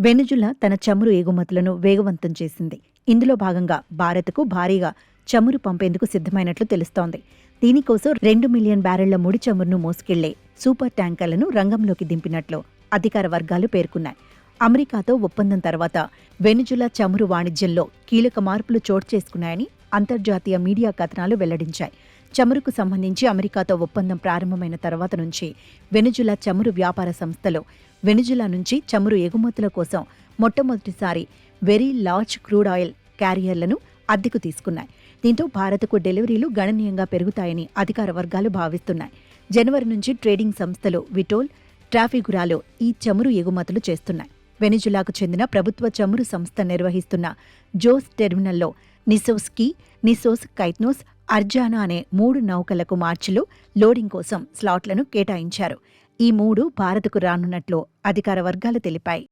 వెనుజులా తన చమురు ఎగుమతులను వేగవంతం చేసింది. ఇందులో భాగంగా భారత్కు భారీగా చమురు పంపేందుకు సిద్ధమైనట్లు తెలుస్తోంది. దీనికోసం 2 మిలియన్ బ్యారెళ్ల ముడి చమురును మోసుకెళ్లే సూపర్ ట్యాంకర్లను రంగంలోకి దింపినట్లు అధికార వర్గాలు పేర్కొన్నాయి. అమెరికాతో ఒప్పందం తర్వాత వెనుజులా చమురు వాణిజ్యంలో కీలక మార్పులు చోటు చేసుకున్నాయని అంతర్జాతీయ మీడియా కథనాలు వెల్లడించాయి. చమురుకు సంబంధించి అమెరికాతో ఒప్పందం ప్రారంభమైన తర్వాత నుంచి వెనుజులా చమురు వ్యాపార సంస్థలు వెనుజులా నుంచి చమురు ఎగుమతుల కోసం మొట్టమొదటిసారి వెరీ లార్జ్ క్రూడ్ ఆయిల్ క్యారియర్లను అద్దెకు తీసుకున్నాయి. దీంతో భారత్కు డెలివరీలు గణనీయంగా పెరుగుతాయని అధికార వర్గాలు భావిస్తున్నాయి. జనవరి నుంచి ట్రేడింగ్ సంస్థలు విటోల్, ట్రాఫిగురాలో ఈ చమురు ఎగుమతులు చేస్తున్నాయి. వెనిజులాకు చెందిన ప్రభుత్వ చమురు సంస్థ నిర్వహిస్తున్న జోస్ టెర్మినల్లో నిసోస్ కైట్నోస్, అర్జానా అనే 3 నౌకలకు మార్చిలో లోడింగ్ కోసం స్లాట్లను కేటాయించారు. ఈ 3 భారత్కు రానున్నట్లు అధికార వర్గాలు తెలిపాయి.